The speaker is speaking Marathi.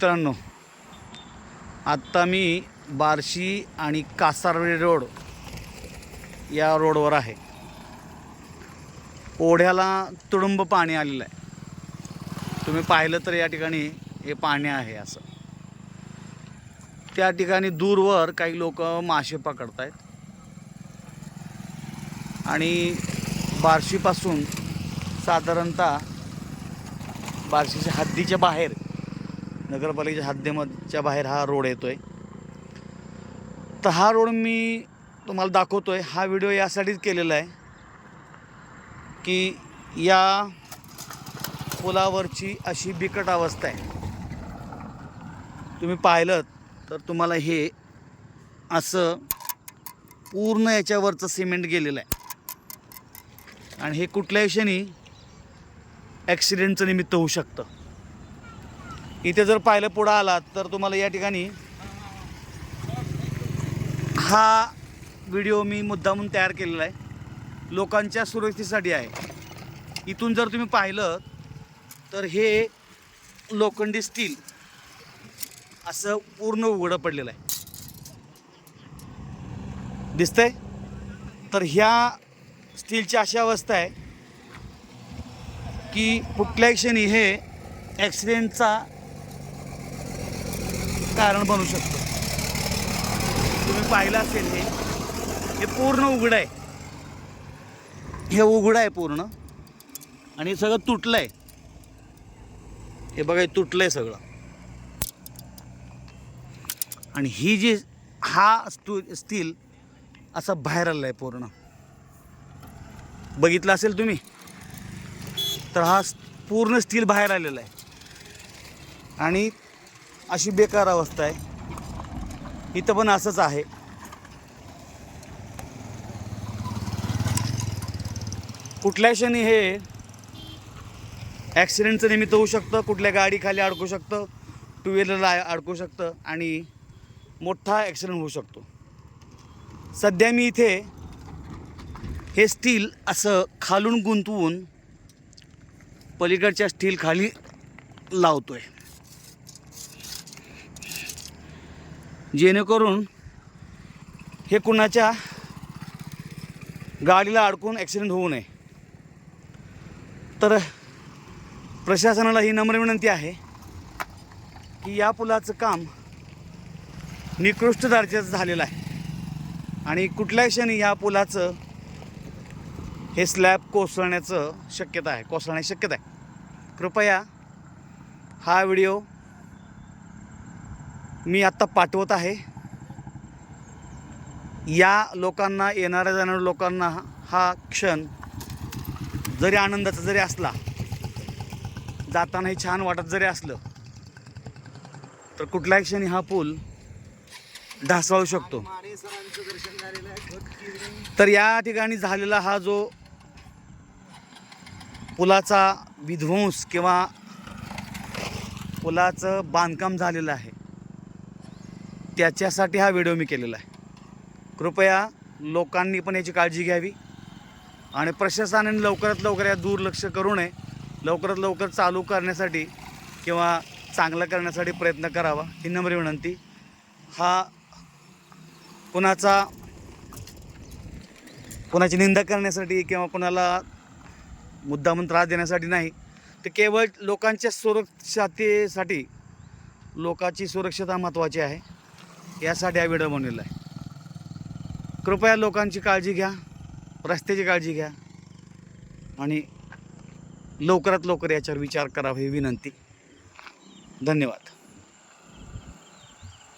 मित्रांनो, आत्ता मी बार्शी आणि कासारवेडी रोड या रोडवर आहे. ओढ्याला तुडुंब पाणी आलेलं आहे. तुम्ही पाहिलं तर या ठिकाणी हे पाणी आहे. असं त्या ठिकाणी दूरवर काही लोक मासे पकडत आहेत आणि बार्शीपासून साधारणतः बार्शीच्या हद्दीच्या बाहेर, नगरपालिकेच्या हद्दीच्या बाहेर हा रोड येतोय. तर हा रोड मी तुम्हाला दाखवतोय. हा व्हिडिओ यासाठीच केलेला आहे की या पुलावरची अशी बिकट अवस्था आहे. तुम्ही पाहिलं तर तुम्हाला हे असं पूर्ण याच्यावरचं सिमेंट गेलेलं आहे आणि हे कुठल्याही क्षणी ॲक्सिडेंटचं निमित्त होऊ शकतं. इथे जर पाहिलं पुढं आलात तर तुम्हाला या ठिकाणी हा व्हिडिओ मी मुद्दामून तयार केलेला आहे, लोकांच्या सुरक्षेसाठी आहे. इथून जर तुम्ही पाहिलं तर हे लोखंडी स्टील असं पूर्ण उघडं पडलेलं आहे, दिसतंय. तर ह्या स्टीलची अशी अवस्था आहे की कुठल्याही क्षणी हे ॲक्सिडेंटचा कारण बनू शकतो. तुम्ही पाहिलं असेल हे पूर्ण उघडं आहे. हे उघडं आहे पूर्ण आणि सगळं तुटलं आहे. हे बघा, तुटलं आहे सगळं. आणि ही जी हा स्टील असं बाहेर आलं आहे पूर्ण. बघितलं असेल तुम्ही तर हा पूर्ण स्टील बाहेर आलेला आहे आणि अशी बेकार अवस्था आहे. इथं पण असंच आहे. कुठल्या क्षणी हे ॲक्सिडेंटचं निमित्त होऊ शकतं, कुठल्या गाडीखाली अडकू शकतं, टू व्हीलरला अडकू शकतं आणि मोठा ॲक्सिडेंट होऊ शकतो. सध्या मी इथे हे स्टील असं खालून गुंतवून पलीकडच्या स्टील खाली लावतोय, जेणेकरून हे कुणाच्या गाडीला अडकून ॲक्सिडेंट होऊ नये. तर प्रशासनाला ही नम्र विनंती आहे की या पुलाचं काम निकृष्ट दर्जाचं झालेलं आहे आणि कुठल्याही क्षणी या पुलाचं हे स्लॅब कोसळण्याची शक्यता आहे. कृपया हा व्हिडिओ मी आत्ता पाठवत आहे. या लोकांना, येणाऱ्या जाणाऱ्या लोकांना हा क्षण जरी आनंदाचा जरी असला, जातानाही छान वाटत जरी असलं, तर कुठल्याही क्षणी हा पूल ढासळू शकतो. तर या ठिकाणी झालेला हा जो पुलाचा विध्वंस किंवा पुलाचं बांधकाम झालेलं आहे, त्याच्यासाठी हा व्हिडिओ मी केलेला आहे. कृपया लोकांनी पण याची काळजी घ्यावी आणि प्रशासनाने लवकरात लवकर या दुर्लक्ष करू नये. लवकरात लवकर चालू करण्यासाठी किंवा चांगलं करण्यासाठी प्रयत्न करावा, ही नम्र विनंती. हा कुणाची निंदा करण्यासाठी किंवा कुणाला मुद्दामून त्रास देण्यासाठी नाही, ते केवळ लोकांच्या सुरक्षतेसाठी, लोकांची सुरक्षता महत्त्वाची आहे यासाठी हा व्हिडिओ बनवलेला आहे. कृपया लोकांची काळजी घ्या, रस्त्याची काळजी घ्या आणि लवकरात लवकर याच्यावर विचार करावा, ही विनंती. धन्यवाद.